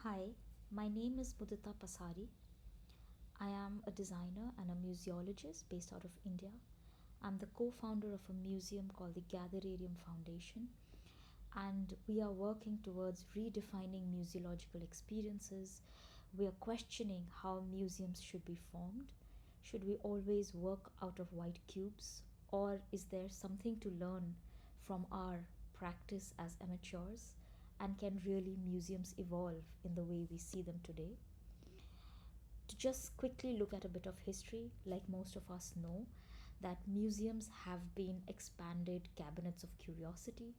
Hi, my name is Mudita Pasari. I am a designer and a museologist based out of India. I'm the co founder of a museum called the Gatherarium Foundation, and we are working towards redefining museological experiences. We are questioning how museums should be formed. Should we always work out of white cubes, or is there something to learn from our practice as amateurs? And can really museums evolve in the way we see them today? To just quickly look at a bit of history, like most of us know, that museums have been expanded cabinets of curiosity.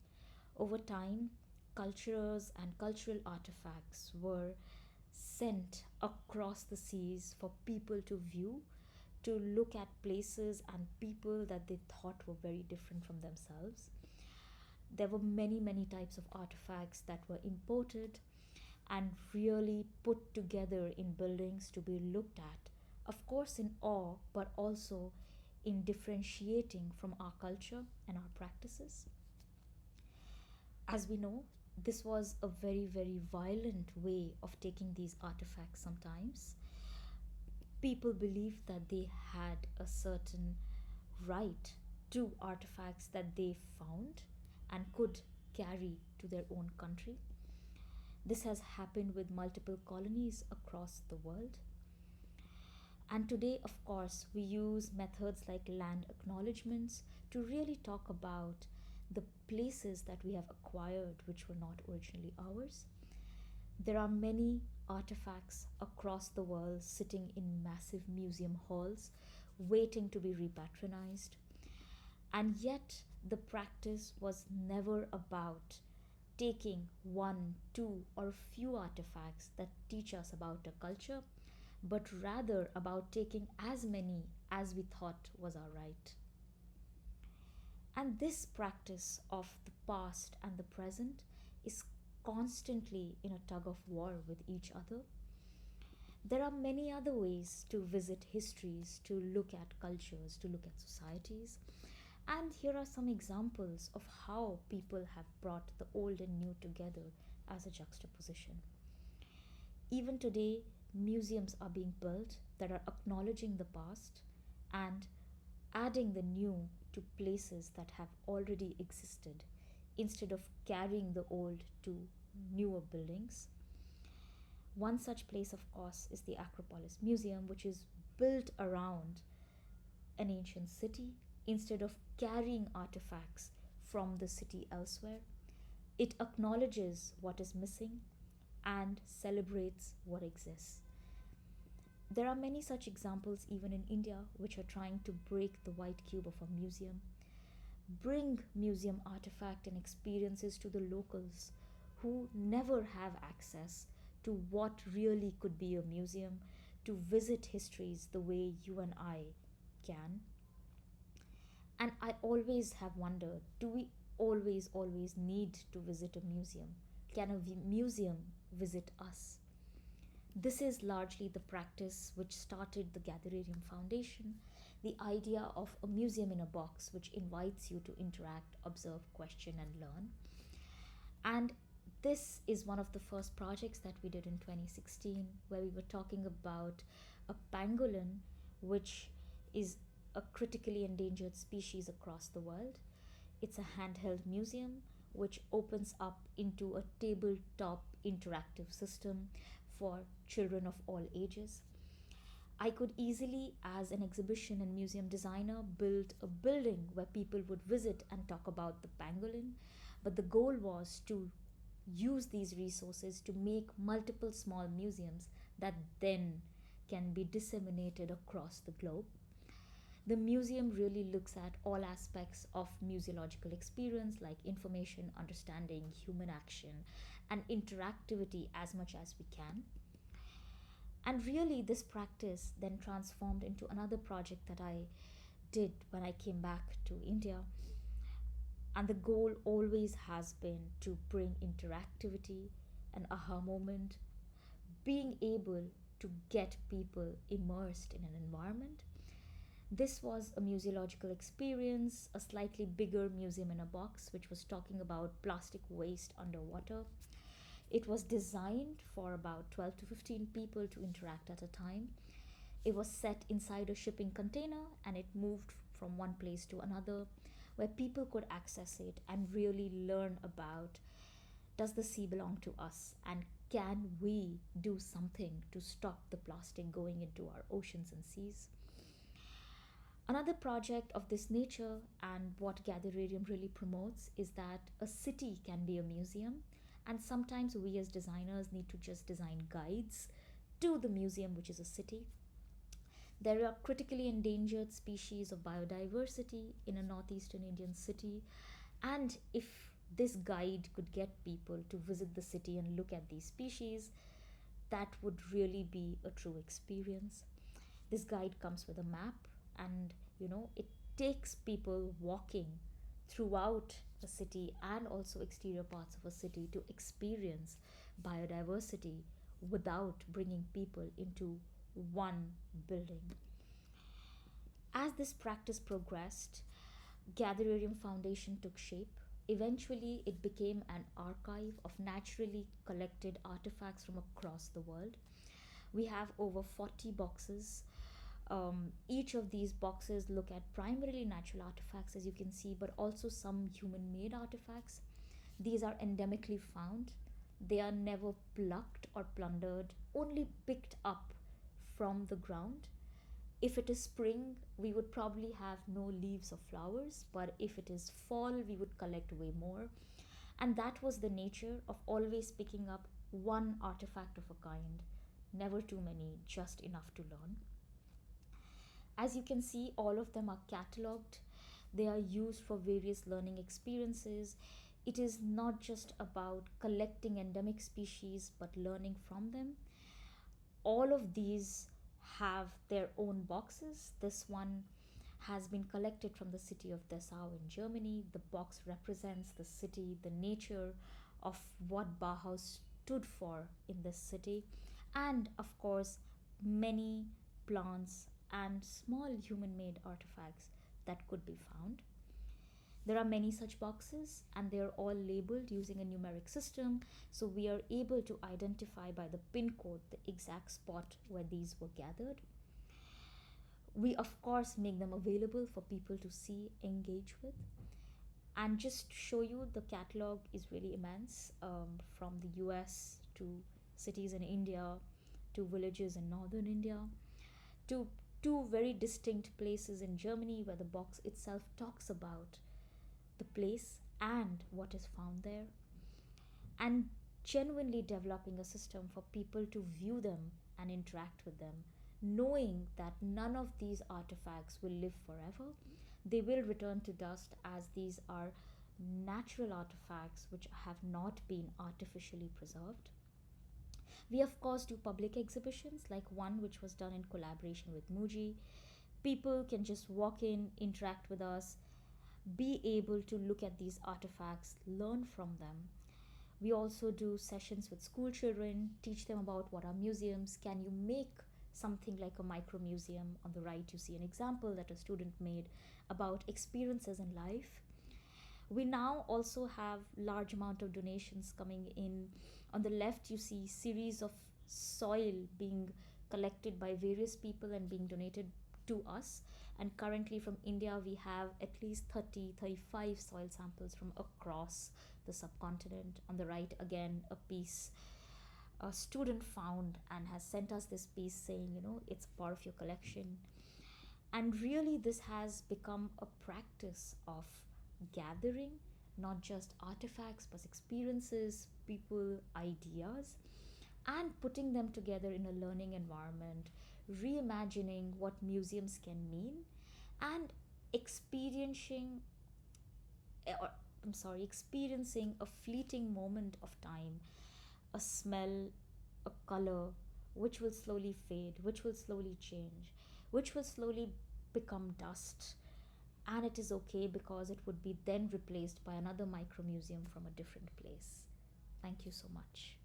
Over time, cultures and cultural artifacts were sent across the seas for people to view, to look at places and people that they thought were very different from themselves. There were many, many types of artifacts that were imported and really put together in buildings to be looked at, of course, in awe, but also in differentiating from our culture and our practices. As we know, this was a very, very violent way of taking these artifacts sometimes. People believed that they had a certain right to artifacts that they found and could carry to their own country. This has happened with multiple colonies across the world. And today, of course, we use methods like land acknowledgements to really talk about the places that we have acquired which were not originally ours. There are many artifacts across the world sitting in massive museum halls waiting to be repatronized. And yet, the practice was never about taking one, two, or a few artifacts that teach us about a culture, but rather about taking as many as we thought was our right. And this practice of the past and the present is constantly in a tug of war with each other. There are many other ways to visit histories, to look at cultures, to look at societies. And here are some examples of how people have brought the old and new together as a juxtaposition. Even today, museums are being built that are acknowledging the past and adding the new to places that have already existed instead of carrying the old to newer buildings. One such place, of course, is the Acropolis Museum, which is built around an ancient city instead of carrying artifacts from the city elsewhere. It acknowledges what is missing and celebrates what exists. There are many such examples even in India which are trying to break the white cube of a museum, bring museum artifact and experiences to the locals who never have access to what really could be a museum, to visit histories the way you and I can. And I always have wondered, do we always need to visit a museum? Can a museum visit us? This is largely the practice which started the Gatherarium Foundation, the idea of a museum in a box which invites you to interact, observe, question, and learn. And this is one of the first projects that we did in 2016, where we were talking about a pangolin, which is a critically endangered species across the world. It's a handheld museum which opens up into a tabletop interactive system for children of all ages. I could easily, as an exhibition and museum designer, build a building where people would visit and talk about the pangolin, but the goal was to use these resources to make multiple small museums that then can be disseminated across the globe. The museum really looks at all aspects of museological experience like information, understanding, human action, and interactivity as much as we can. And really, this practice then transformed into another project that I did when I came back to India. And the goal always has been to bring interactivity, an aha moment, being able to get people immersed in an environment. This was a museological experience, a slightly bigger museum in a box, which was talking about plastic waste underwater. It was designed for about 12 to 15 people to interact at a time. It was set inside a shipping container and it moved from one place to another where people could access it and really learn about, does the sea belong to us, and can we do something to stop the plastic going into our oceans and seas? Another project of this nature, and what Gatherarium really promotes, is that a city can be a museum, and sometimes we as designers need to just design guides to the museum, which is a city. There are critically endangered species of biodiversity in a northeastern Indian city, and if this guide could get people to visit the city and look at these species, that would really be a true experience. This guide comes with a map, and it takes people walking throughout a city and also exterior parts of a city to experience biodiversity without bringing people into one building. As this practice progressed, Gatherarium Foundation took shape. Eventually, it became an archive of naturally collected artifacts from across the world. We have over 40 boxes. Each of these boxes look at primarily natural artifacts, as you can see, but also some human made artifacts. These are endemically found. They are never plucked or plundered, only picked up from the ground. If it is spring, we would probably have no leaves or flowers, but if it is fall, we would collect way more. And that was the nature of always picking up one artifact of a kind. Never too many, just enough to learn. As you can see, all of them are catalogued. They are used for various learning experiences. It is not just about collecting endemic species, but learning from them. All of these have their own boxes. This one has been collected from the city of Dessau in Germany. The box represents the city, the nature of what Bauhaus stood for in this city, and of course, many plants and small human made artifacts that could be found. There are many such boxes, and they are all labeled using a numeric system, so we are able to identify by the pin code the exact spot where these were gathered. We, of course, make them available for people to see, engage with. And just to show you, the catalog is really immense, from the US to cities in India to villages in northern India to two very distinct places in Germany where the box itself talks about the place and what is found there, and genuinely developing a system for people to view them and interact with them, knowing that none of these artifacts will live forever. They will return to dust, as these are natural artifacts which have not been artificially preserved. We, of course, do public exhibitions, like one which was done in collaboration with Muji. People can just walk in, interact with us, be able to look at these artifacts, learn from them. We also do sessions with school children, teach them about what are museums. Can you make something like a micro museum? On the right, you see an example that a student made about experiences in life. We now also have large amount of donations coming in. On the left, you see series of soil being collected by various people and being donated to us. And currently from India, we have at least 35 soil samples from across the subcontinent. On the right, again, a piece a student found and has sent us this piece saying, it's part of your collection. And really, this has become a practice of gathering not just artifacts but experiences, people, ideas, and putting them together in a learning environment, reimagining what museums can mean, and experiencing or experiencing a fleeting moment of time, a smell, a color, which will slowly fade, which will slowly change, which will slowly become dust. And it is okay, because it would be then replaced by another micro museum from a different place. Thank you so much.